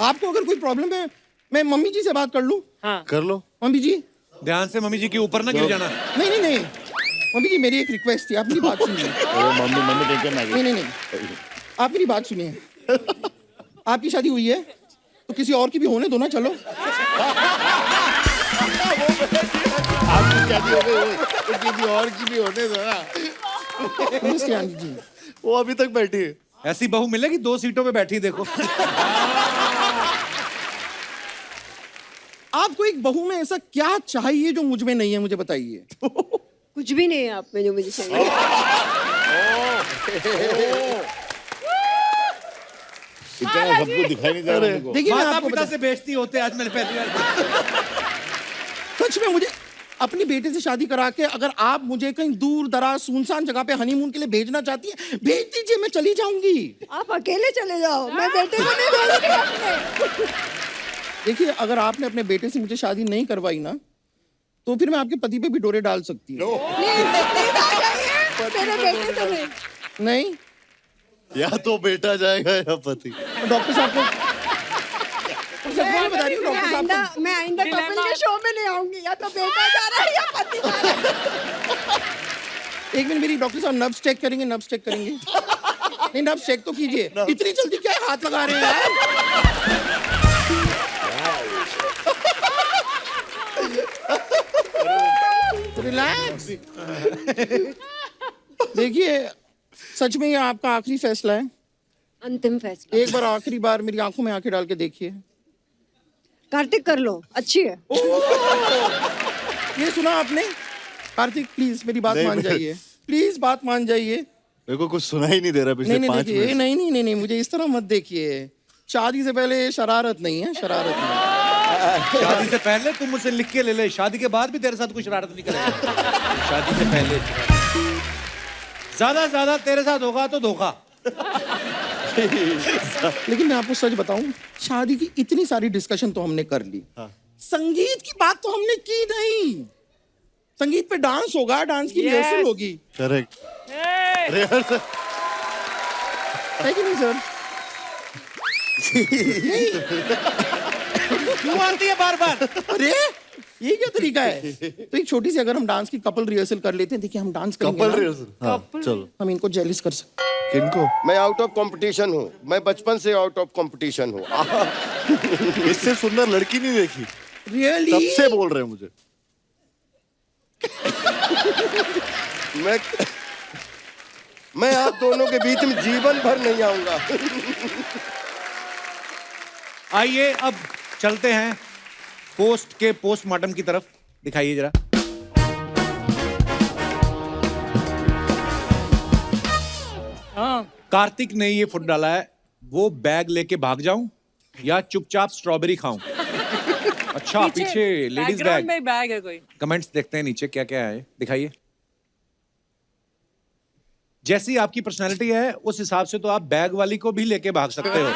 आपको अगर कोई प्रॉब्लम है, मैं मम्मी जी से बात कर लूं? हाँ। कर लो। मम्मी जी, ध्यान से मम्मी जी के ऊपर ना गिर जाना। नहीं नहीं नहीं, मम्मी जी मेरी एक रिक्वेस्ट थी, आप मेरी बात सुनिए। मम्मी मम्मी टेंशन आ नहीं नहीं नहीं, आप मेरी बात सुनिए। आपकी शादी हुई है तो किसी और की भी होने दो ना, चलो। आपकी शादी हो गई तो किसी और की भी होने दो ना। नमस्ते आंटी जी। वो अभी तक बैठी है। ऐसी बहू मिलेगी 2 सीटों पे बैठी, देखो। आपको एक बहू में ऐसा क्या चाहिए जो मुझ में नहीं है, मुझे बताइए। कुछ भी नहीं है आप में जो मुझे चाहिए। इतना सबको दिखाई नहीं दे रहा उनको। देखिए मैं माता आपको पिता से बेइज्जती होते आज मैंने पहली बार। सच में मुझे अपनी बेटे से शादी करा के अगर आप मुझे कहीं दूर दराज सुनसान जगह पे हनीमून के लिए भेजना चाहती है, भेज दीजिए, मैं चली जाऊंगी। आप अकेले चले जाओ, मैं बेटे को नहीं भेजूंगी अपने। देखिए अगर आपने अपने बेटे से मुझे शादी नहीं करवाई ना, तो फिर मैं आपके पति पे भी डोरे डाल सकती हूँ। प्लीज आ जाइए, मेरे बेटे से नहीं। नहीं, या तो बेटा जाएगा या पति। डॉक्टर साहब को सच में बता रही हूँ, डॉक्टर साहब को मैं आइंदा कपिल के शो में नहीं आऊंगी, या तो बेटा जा रहा है या पति जा रहा है। एक मिनट, मेरी डॉक्टर साहब नब्स चेक करेंगे, नब्स चेक करेंगे। नहीं नब्स चेक तो कीजिए, इतनी जल्दी क्या हाथ लगा रहे हैं यार? रिलैक्स। देखिए सच में ये आपका आखिरी फैसला है। अंतिम फैसला। एक बार आखिरी बार मेरी आंखों में आंखें डाल के देखिए। कार्तिक कर लो, अच्छी है। ये सुना आपने? कार्तिक प्लीज मेरी बात नहीं, मान जाइए, प्लीज बात मान जाइए। मेरे को कुछ सुना ही नहीं दे रहा पिछले नहीं नहीं 5 देखिए, मिनट। नहीं नहीं नहीं नहीं, मुझे इस तरह मत देखिए। शादी से पहले शरारत नहीं है, शरारत नहीं। शादी से पहले तुम मुझसे लिख के ले ले, शादी के बाद भी तेरे साथ कोई शरारत नहीं करेगा। शादी से पहले ज्यादा ज्यादा तेरे साथ होगा तो धोखा। लेकिन मैं आपको सच बताऊं, शादी की इतनी सारी डिस्कशन तो हमने कर ली, संगीत की बात तो हमने की नहीं। संगीत पे डांस होगा, डांस की रिहर्सल होगी, करेक्ट। है कि नहीं सर? क्यों आती है बार बार? अरे ये क्या तरीका है? तो एक छोटी सी अगर हम डांस की कपल रिहर्सल कर लेते हैं, देखिए हम डांस करेंगे कपल ना, रिहर्सल। हाँ, चलो। हम इनको जेलिस कर सकते हैं। किनको? मैं आउट ऑफ कंपटीशन हूँ, मैं बचपन से आउट ऑफ कंपटीशन हूँ। इससे सुंदर लड़की नहीं देखी, रियली? तब से बोल रहे हैं मुझे। मैं आप दोनों के बीच में जीवन भर नहीं आऊंगा। आइए अब चलते हैं पोस्ट के पोस्टमार्टम की तरफ। दिखाइए जरा। कार्तिक ने ये फुट डाला है, वो बैग लेके भाग जाऊं या चुपचाप स्ट्रॉबेरी खाऊं? अच्छा पीछे लेडीज बैकग्राउंड बैग। में बैग है कोई। कमेंट्स देखते हैं नीचे क्या क्या है, दिखाइए। जैसी आपकी पर्सनालिटी है उस हिसाब से तो आप बैग वाली को भी लेके भाग सकते हो।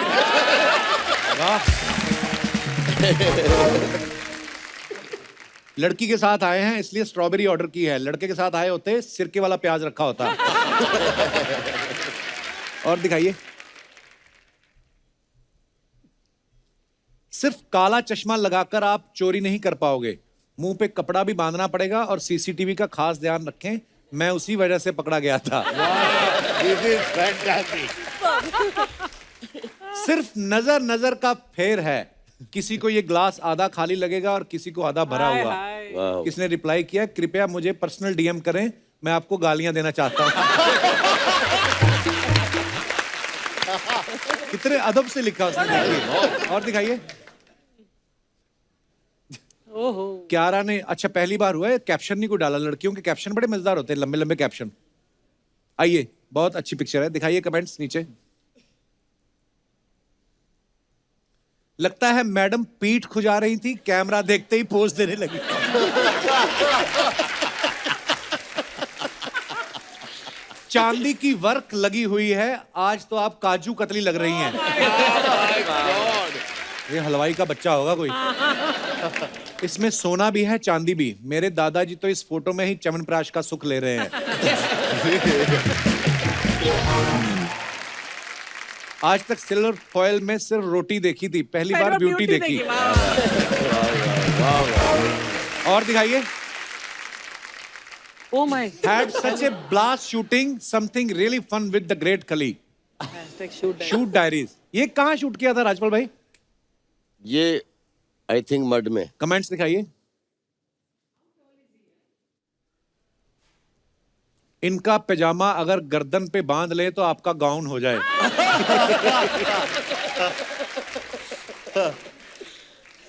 वाह। लड़की के साथ आए हैं इसलिए स्ट्रॉबेरी ऑर्डर की है, लड़के के साथ आए होते सिरके वाला प्याज रखा होता। और दिखाइए। सिर्फ काला चश्मा लगाकर आप चोरी नहीं कर पाओगे, मुंह पे कपड़ा भी बांधना पड़ेगा और सीसीटीवी का खास ध्यान रखें, मैं उसी वजह से पकड़ा गया था। This is fantastic. सिर्फ नजर नजर का फेर है, किसी को ये ग्लास आधा खाली लगेगा और किसी को आधा भरा हाय, हुआ। हाय। किसने रिप्लाई किया, कृपया मुझे पर्सनल डीएम करें, मैं आपको गालियां देना चाहता हूं। कितने अदब से लिखा उसने, देखिए। और दिखाइए। ओहो क्यारा ने, अच्छा पहली बार हुआ है, कैप्शन नहीं कोई डाला, लड़कियों के कैप्शन बड़े मजेदार होते हैं, लंबे लंबे कैप्शन। आइए, बहुत अच्छी पिक्चर है, दिखाइए कमेंट्स नीचे। लगता है मैडम पीठ खुजा रही थी, कैमरा देखते ही पोज देने लगी। चांदी की वर्क लगी हुई है, आज तो आप काजू कतली लग रही हैं। ये हलवाई का बच्चा होगा कोई। इसमें सोना भी है, चांदी भी। मेरे दादाजी तो इस फोटो में ही च्यवनप्राश का सुख ले रहे हैं। आज तक सिल्वर फॉयल में सिर्फ रोटी देखी थी, पहली बार ब्यूटी देखी। और दिखाइए। Oh my. Had such a blast shooting something really fun with the great colleague. Shoot diaries. ये कहाँ शूट किया था राजपाल भाई? ये आई थिंक मड में। कमेंट्स दिखाइए। इनका पैजामा अगर गर्दन पे बांध ले तो आपका गाउन हो जाए।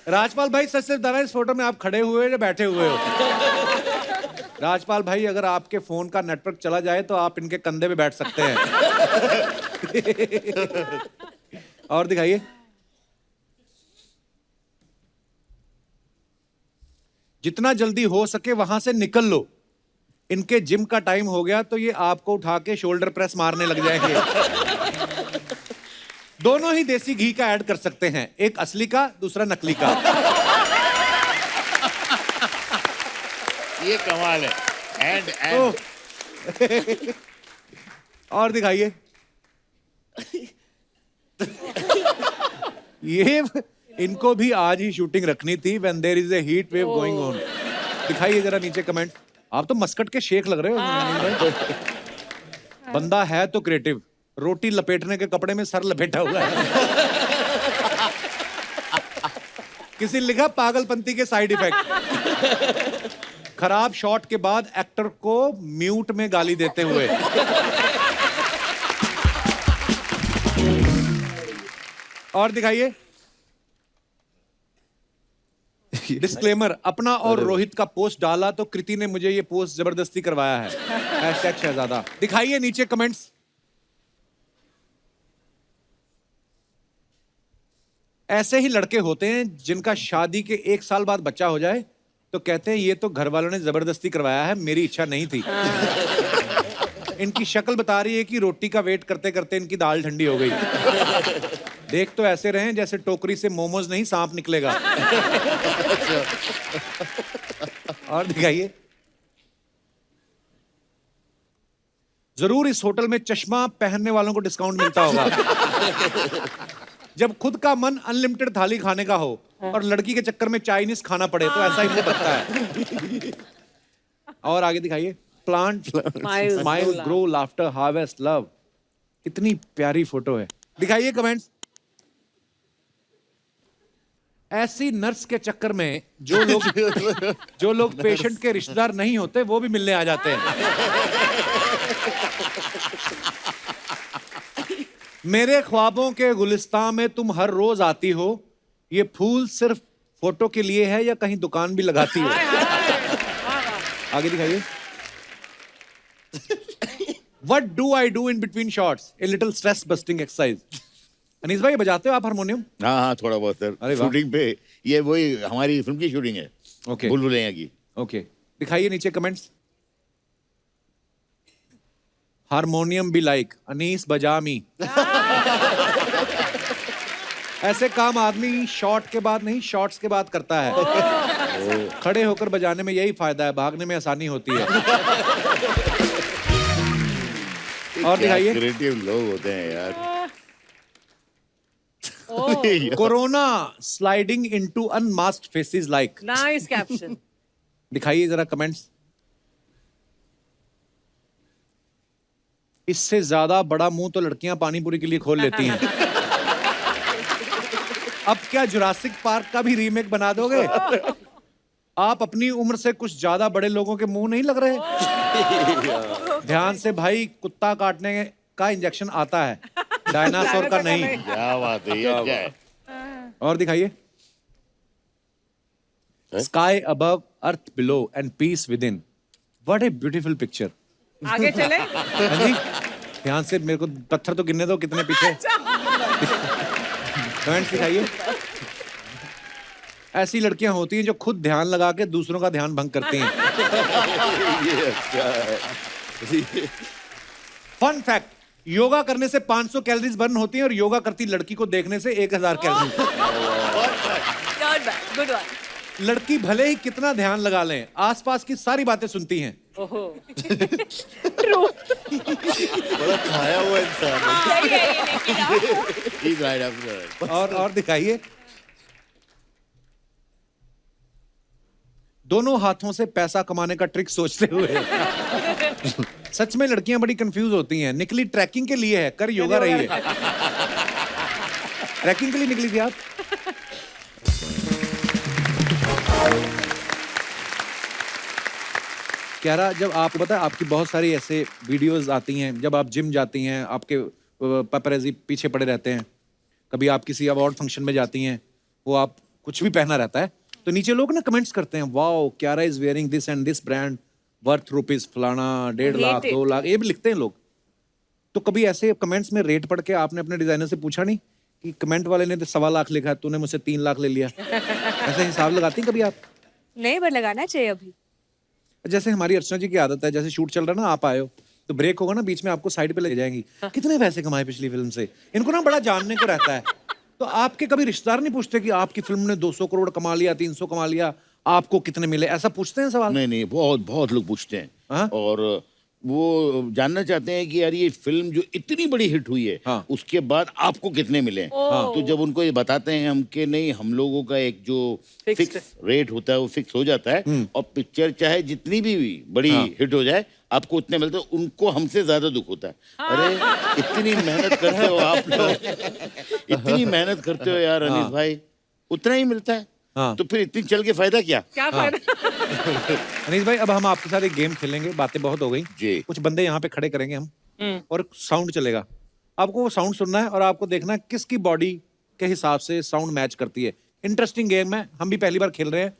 राजपाल भाई सच से बताना, इस फोटो में आप खड़े हुए हो या बैठे हुए हो? राजपाल भाई, अगर आपके फोन का नेटवर्क चला जाए तो आप इनके कंधे पे बैठ सकते हैं। और दिखाइए। जितना जल्दी हो सके वहां से निकल लो, इनके जिम का टाइम हो गया तो ये आपको उठा के शोल्डर प्रेस मारने लग जाएंगे। दोनों ही देसी घी का ऐड कर सकते हैं, एक असली का, दूसरा नकली का। ये कमाल है। एंड और दिखाइए। ये इनको भी आज ही शूटिंग रखनी थी, when there is a heat wave going on। दिखाइए जरा नीचे कमेंट। आप तो मस्कट के शेख लग रहे हो। बंदा है तो क्रिएटिव, रोटी लपेटने के कपड़े में सर लपेटा हुआ है। किसी ने लिखा पागलपंती के साइड इफेक्ट। खराब शॉट के बाद एक्टर को म्यूट में गाली देते हुए। और दिखाइए। डिस्क्लेमर, अपना और रोहित का पोस्ट डाला तो कृति ने मुझे ये पोस्ट जबरदस्ती करवाया है। हैशटैग शहजादा। दिखाइए नीचे कमेंट्स। ऐसे ही लड़के होते हैं जिनका शादी के 1 साल बाद बच्चा हो जाए तो कहते हैं ये तो घर वालों ने जबरदस्ती करवाया है, मेरी इच्छा नहीं थी। इनकी शक्ल बता रही है कि रोटी का वेट करते करते इनकी दाल ठंडी हो गई। देख तो ऐसे रहे जैसे टोकरी से मोमोज नहीं सांप निकलेगा। और दिखाइए। जरूर इस होटल में चश्मा पहनने वालों को डिस्काउंट मिलता होगा। जब खुद का मन अनलिमिटेड थाली खाने का हो और लड़की के चक्कर में चाइनीज खाना पड़े तो ऐसा ही मुझे लगता है। और आगे दिखाइए। Plant smile grow laughter harvest love. कितनी प्यारी फोटो है। दिखाइए कमेंट्स। ऐसी नर्स के चक्कर में जो लोग पेशेंट के रिश्तेदार नहीं होते वो भी मिलने आ जाते हैं। मेरे ख्वाबों के गुलिस्तान में तुम हर रोज आती हो, ये फूल सिर्फ फोटो के लिए है या कहीं दुकान भी लगाती हो? आगे दिखाइए। What do I do in between shots? A little stress busting exercise. Anees भाई, बजाते हो आप हारमोनियम? हाँ हाँ, थोड़ा बहुत सर। अरे वाह। शूटिंग पे, ये वही हमारी फिल्म की शूटिंग है। ओके। भूल भुलैया की। ओके, दिखाइए नीचे कमेंट्स। हारमोनियम भी लाइक अनीस बजामी। ऐसे काम आदमी शॉट के बाद नहीं, शॉट्स के बाद करता है। खड़े होकर बजाने में यही फायदा है, भागने में आसानी होती है। और दिखाइए। क्रिएटिव लोग होते हैं यार। Corona sliding into unmasked faces like. Nice caption. दिखाइए जरा कमेंट्स। इससे ज्यादा बड़ा मुंह तो लड़कियां पानी पूरी के लिए खोल लेती हैं। अब क्या जुरासिक पार्क का भी रीमेक बना दोगे? आप अपनी उम्र से कुछ ज्यादा बड़े लोगों के मुंह नहीं लग रहे? ध्यान से भाई, कुत्ता काटने का इंजेक्शन आता है, डायनासोर का नहीं। क्या बात है, ये क्या है? और दिखाइए। Sky above, earth below, and peace within. What a beautiful picture. आगे चले हाँ जी, ध्यान से मेरे को पत्थर तो गिनने दो कितने पीछे। कमेंट दिखाइए। ऐसी लड़कियां होती हैं जो खुद ध्यान लगा के दूसरों का ध्यान भंग करती हैं। फन फैक्ट, योगा करने से 500 कैलोरीज बर्न होती हैं और योगा करती लड़की को देखने से 1000 कैलोरी। Good one. लड़की भले ही कितना ध्यान लगा लें, आसपास की सारी बातें सुनती हैं। ओहो बड़ा खाया हुआ इंसान है। सही है ये, लेकिन आप- He's right, absolutely right. और दिखाइए। दोनों हाथों से पैसा कमाने का ट्रिक सोचते हुए। सच में लड़कियां बड़ी कंफ्यूज होती हैं। निकली ट्रैकिंग के लिए है, कर योगा रही है। ट्रैकिंग के लिए निकली थी आप? कह रहा, जब आपको पता है आपकी बहुत सारी ऐसे वीडियोस आती हैं, जब आप जिम जाती हैं, आपके पेपरेजी पीछे पड़े रहते हैं, कभी आप किसी अवार्ड फंक्शन में जाती हैं, वो आप कुछ भी पहना रहता है, तो नीचे लोग ना कमेंट्स करते हैं, wow Kiara is wearing this and this brand worth rupees फलाना 1.5 लाख 2 लाख, ये भी लिखते हैं लोग। तो कभी ऐसे कमेंट्स में रेट पढ़ के आपने अपने डिजाइनर से पूछा नहीं कि कमेंट वाले ने तो 1.25 लाख लिखा है, तूने मुझसे 3 लाख ले लिया? ऐसे हिसाब लगाती हैं कभी आप? नहीं, पर लगाना चाहिए अभी। जैसे हमारी अर्चना जी की आदत है, जैसे शूट चल रहा है ना, आप आए हो तो ब्रेक होगा ना, बीच में आपको साइड पे ले जाएंगी, कितने पैसे कमाए पिछली फिल्म से, इनको ना बड़ा जानने को रहता है। तो आपके कभी रिश्तेदार नहीं पूछते कि आपकी फिल्म ने 200 करोड़ कमा लिया, 300 कमा लिया, आपको कितने मिले? ऐसा पूछते हैं सवाल? नहीं नहीं, बहुत बहुत लोग पूछते हैं। हाँ? और वो जानना चाहते हैं कि यार ये फिल्म जो इतनी बड़ी हिट हुई है, हाँ। उसके बाद आपको कितने मिले हैं? तो जब उनको ये बताते हैं हम कि नहीं, हम लोगों का एक जो फिक्स रेट होता है वो फिक्स हो जाता है, और पिक्चर चाहे जितनी भी बड़ी हिट हो जाए आपको उतने मिलते हैं, उनको हमसे ज्यादा दुख होता है। अरे इतनी मेहनत करते हो आप लोग, इतनी मेहनत करते हो यार अनीस भाई, उतना ही मिलता है। हाँ। तो फिर इतनी चल के फायदा क्या? क्या फायदा? अनीस भाई, अब हम आपके साथ एक गेम खेलेंगे, बातें बहुत हो गई जी। कुछ बंदे यहाँ पे खड़े करेंगे हम, और साउंड चलेगा, आपको वो साउंड सुनना है और आपको देखना है किसकी बॉडी के हिसाब से साउंड मैच करती है। इंटरेस्टिंग गेम है, हम भी पहली बार खेल रहे हैं,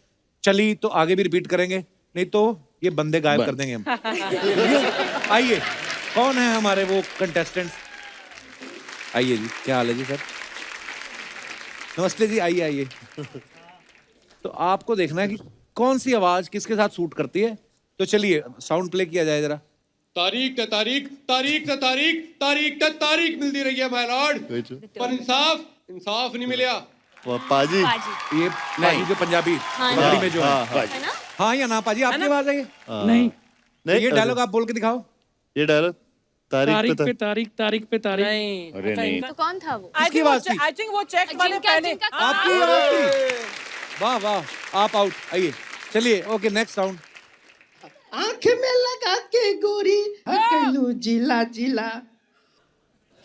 चली तो आगे भी रिपीट करेंगे, नहीं तो ये बंदे गायब कर देंगे हम। आइए, कौन है हमारे वो कंटेस्टेंट्स? आइए जी, क्या हाल है जी सर? नमस्ते जी, आइए आइए। तो आपको देखना है कि कौन सी आवाज किसके साथ सूट करती है। तो चलिए साउंड प्ले किया जाए जरा। तारीख ते तारीख तारीख ते तारीख तारीख ते तारीख मिलती रही है माय लॉर्ड, पर इंसाफ नहीं मिला। पाजी पाजी। ये पाजी जो पंजाबी पंजाबी में जो है, है ना? हाँ या ना पाजी, आपकी आवाज है ये? नहीं, नहीं, ये डायलॉग आप बोल के दिखाओ। ये डायलॉग तारीख पे तारीख पे तारीख। नहीं। अरे नहीं, तो कौन था वो? किसकी आवाज थी? आई थिंक वो चेक वाले जिनका पहले। जिनका आपकी आवाज थी? वाह वाह, आप आउट। आइए चलिए, ओके नेक्स्ट साउंड। आंख में लगा के गोरी कलू जिला जिला।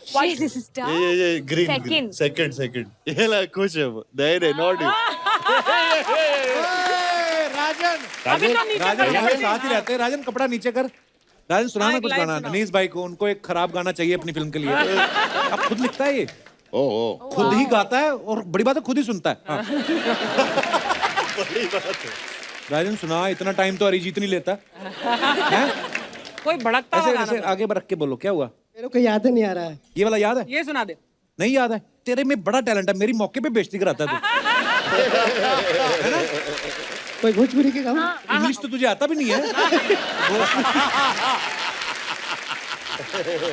This is tough. ये ग्रीन Second. सेकंड ये ला कुछ है वो। नहीं नॉट यू। अभी तो नीचे राजन कर हमारे साथ ही रहते हैं। राजन कपड़ा नीचे कर। राजन सुनाना कुछ गाना। अनीस भाई को, उनको एक खराब गाना चाहिए अपनी फिल्म के लिए। अब खुद लिखता है ये, ओ खुद ही गाता है, और बड़ी बात है खुद ही सुनता है। हाँ। बड़ी बात है। राजन सुना, इतना टाइम तो अरिजीत नहीं लेता है। कोई भड़कता ऐसे हुआ ऐसे गाना। आगे रख के बोलो, क्या हुआ? मेरे को याद नहीं आ रहा है। ये वाला याद है? ये सुना दे। नहीं याद है? तेरे में बड़ा टैलेंट है, मेरी मौके पे बेइज्जती कराता है कोई भोजपुरी के गाना। तू। इंग्लिश तो तुझे आता भी नहीं है।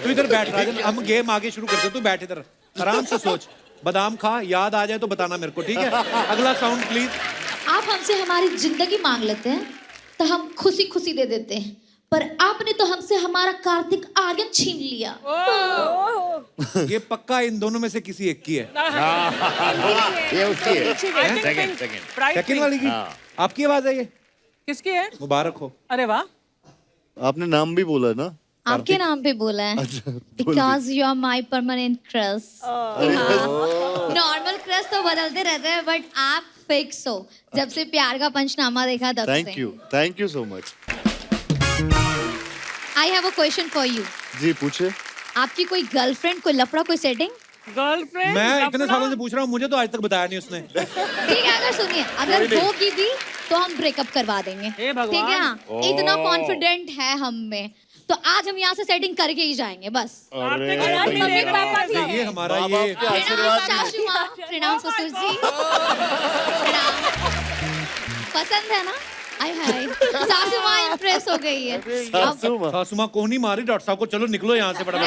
तू इधर बैठ राजन, हम गेम आगे शुरू करते हैं, तू बैठ इधर आराम से सोच, बादाम खा, याद आ जाए तो बताना मेरे को, ठीक है? अगला साउंड प्लीज। आप हमसे हमारी जिंदगी मांग लेते हैं तो हम खुशी खुशी दे देते हैं, पर आपने तो हमसे हमारा कार्तिक आर्यन छीन लिया। ये पक्का इन दोनों में से किसी एक की है। ये उसकी है। I think second pink. Second Bright second pink. वाली की आपकी आवाज है ये? किसकी है? मुबारक हो। अरे वाह। आपने नाम भी बोला ना? आपके नाम पे बोला है, because you are my permanent crush. Normal crush तो बदलते रहते हैं, बट आप फिक्स हो। जब से प्यार का पंचनामा देखा तब से। Thank you so much. I have a question for you. जी पूछे। आपकी कोई गर्लफ्रेंड, कोई लफड़ा, कोई सेटिंग? गर्लफ्रेंड। मैं इतने सालों से पूछ रहा हूँ, मुझे तो आज तक बताया नहीं उसने। ठीक है, अगर सुनिए, अगर होगी भी तो हम ब्रेकअप करवा देंगे, हे भगवान। ठीक है ना? इतना कॉन्फिडेंट है हम में, तो आज हम यहाँ से सेटिंग करके ही जाएंगे बस। मम्मी पापा भी ये हमारा ये प्रणाम सासू माँ, प्रणाम ससुर जी, प्रणाम। पसंद है ना? आय हाय, सासू माँ इम्प्रेस हो गई है। अब सासू माँ को नहीं मारी, डॉक्टर साहब को चलो निकलो यहाँ से नहीं, फटाफट।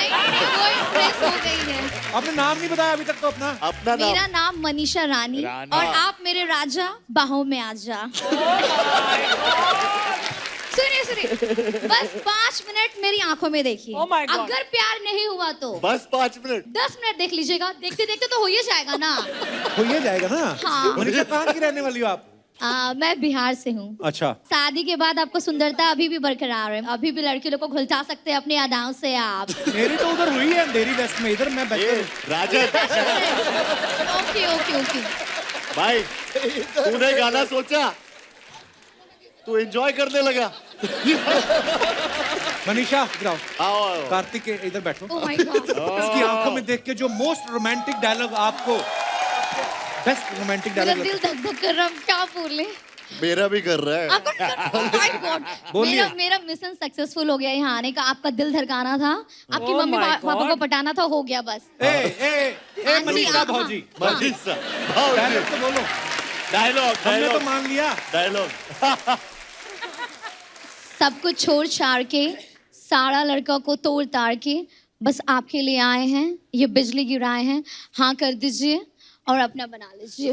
वो इम्प्रेस हो गई है। आपने नाम नहीं बताया अभी तक तो अपना। अपना नाम मेरा नाम मनीषा रानी, और आप मेरे राजा बाहों में आ जा। सुनिए बस 5 मिनट मेरी आंखों में देखिए। Oh my God. अगर प्यार नहीं हुआ तो बस 5 मिनट 10 मिनट देख लीजिएगा, देखते देखते तो हो ही जाएगा ना। हो ये जाएगा ना। हाँ। मनीषा कहाँ की रहने वाली हो आप? मैं बिहार से हूँ। अच्छा। शादी के बाद आपको सुंदरता अभी भी बरकरार है, अभी भी लड़की लोग को घुलचा सकते हैं अपनी अदाओं से आप। मेरी तो उधर हुई है अंधेरी वेस्ट में, इधर मैं बैठा हूँ। राजन ओके ओके ओके। भाई तूने गाना सोचा, तू एंजॉय करने लगा। मनीषा इधर आओ। आओ कार्तिक के इधर बैठो। Oh my God. इसकी आंखों में देख के जो मोस्ट रोमांटिक डायलॉग आपको, बेस्ट रोमांटिक मेरा डायलॉग दिल धक धक कर रहा है, क्या बोले? मेरा भी कर रहा है। आपका oh my God. बोलिए। मेरा मिशन सक्सेसफुल हो गया यहाँ आने का। आपका दिल धड़काना था, आपकी Oh मम्मी my पापा को God. पटाना था, हो गया बस। ए मनीषा हाँ, भौजी, मनीषा डायलॉग तो बोलो। डायलॉग हमने तो मान लिया। डायलॉग सब कुछ छोड़ छाड़ के, सारा लड़का को तोड़ ताड़ के, बस आपके लिए आए हैं, ये बिजली गिराए हैं, हाँ कर दीजिए और अपना बना लीजिए।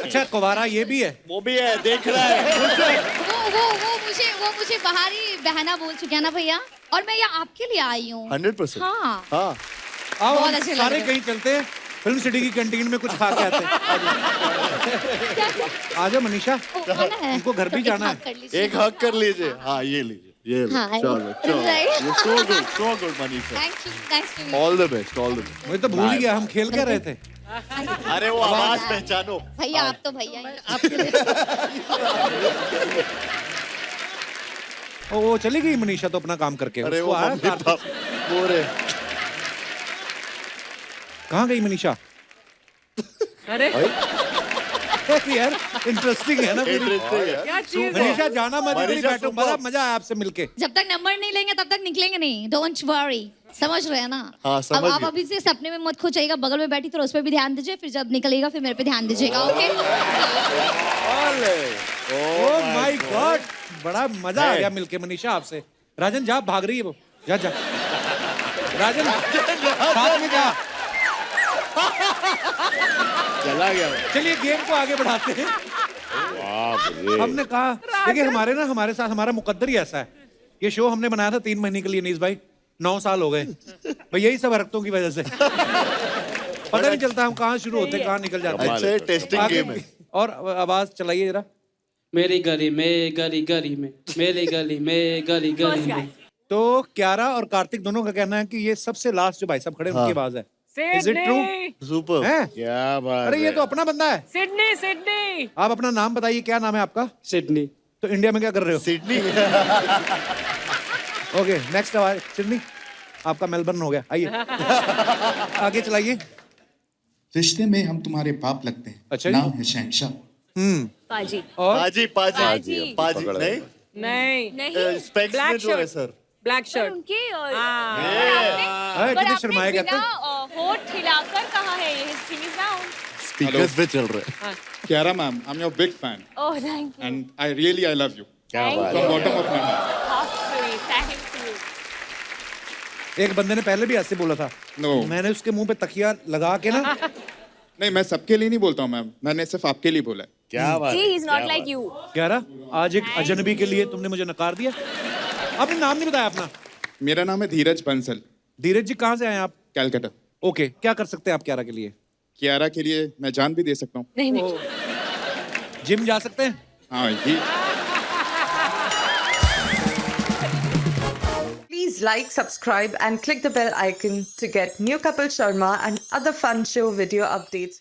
अच्छा कुवारा ये भी है। वो भी है, देख रहा है। वो मुझे बाहरी बहना बोल चुके हैं ना भैया, और मैं यहाँ आपके लिए आई हूँ। 100%। हाँ हाँ आओ बहुत हम अच्छे लग सारे रहे हैं। कहीं चलते हैं, फिल्म सिटी की कैंटीन में कुछ खा के आते हैं। आ जाओ मनीषा, ओ, खाना है? उनको घर भी तो जाना एक है। हक कर लीजिए। एक हक कर लीजिए। हाँ ये लीजिए, ये लो। हाँ, चलो चलो, right. ये so good Manisha. Thank you, thanks to you. All the best, all the best. मुझे तो भूल ही गया हम खेल क्या रहे थे। अरे वो आवाज पहचानो। भैया आप तो भैया ही। वो चली गई मनीषा तो अपना काम करके। अरे उसको वो आया मम्मी कार्तिक। पापा वो रे। कहाँ गई मनीषा? अरे यार इंटरेस्टिंग है ना पूरी। Interesting है। क्या चीज है? मनीषा जाना मत, इधर ही मनीषा बैठो, superb। बड़ा मजा आया आपसे मिलके। जब तक नंबर नहीं लेंगे तब तक निकलेंगे नहीं। डोंट वरी, समझ रहे हैं ना? हाँ, समझ अब आप गए। अभी से सपने में मत खोइएगा, बगल में बैठी तो उस पर भी ध्यान दीजिए, फिर जब निकलेगा फिर मेरे पे ध्यान दीजिएगा। ओके? ओह माय गॉड, बड़ा मजा आ गया मिलके मनीषा आपसे। राजन जा, भाग रही है वो, जा जा। राजन साथ में जा। चला गया। चलिए गेम को आगे बढ़ाते हैं। बाप रे। हमने कहा देखिए हमारे साथ हमारा मुकद्दर ही ऐसा है। ये शो हमने बनाया था 3 महीने के लिए नीस भाई, 9 साल हो गए भाई, यही सब हरकतों की वजह से। पता नहीं चलता हम कहाँ शुरू होते कहाँ निकल जाते हैं। अच्छा टेस्टिंग आगे गेम है। और आवाज चलाइए जरा। मेरी गली में मेरी गली में गली में। तो क्यारा और कार्तिक दोनों का कहना है कि ये सबसे लास्ट जो भाई साहब खड़े हैं, उनकी आवाज है। Is it true? सुपर। हैं? क्या बात अरे ये है। तो अपना बंदा है। Sydney Sydney. आप अपना नाम बताइए, क्या नाम है आपका? सिडनी। तो इंडिया में क्या कर रहे हो? सिडनी। ओके नेक्स्ट आवाज सिडनी, आपका मेलबर्न हो गया। आइए आगे चलाइए। रिश्ते में हम तुम्हारे बाप लगते हैं। अच्छा जी। नाम है शहंशाह। पाजी। और पाजी पाजी पाजी नहीं नहीं नहीं, स्पेक्स में जो है सर। ब्लैक पर शर्ट। उनके अरे, पर कितने आपने शर्माए कहते बिना हैं। होठ हिलाकर कहा है ये thing is down. स्पीकर्स पे चल रहा है। Kiara ma'am, I'm your big fan Oh, thank you. and I love you क्या बात from है। bottom of my heart. How sweet. Thank you. एक बंदे ने पहले भी ऐसे बोला था। No. मैंने उसके मुंह पे तकिया लगा के ना। नहीं, मैं सबके लिए नहीं बोलता हूँ मैम, मैंने सिर्फ आपके लिए बोला है। क्या बात See, है। he's not like you. क्यारा आज एक अजनबी के लिए तुमने मुझे नकार दिया। आपने नाम नहीं बताया अपना। मेरा नाम है धीरज बंसल, धीरज जी कहाँ से आए आप? कैलकाटा। ओके क्या कर सकते हैं आप क्यारा के लिए? कियारा के लिए मैं जान भी दे सकता हूँ। नहीं नहीं। जिम जा सकते हैं? हाँ ये Please like, subscribe and click the bell icon to get new Kapil Sharma and other fun show video updates.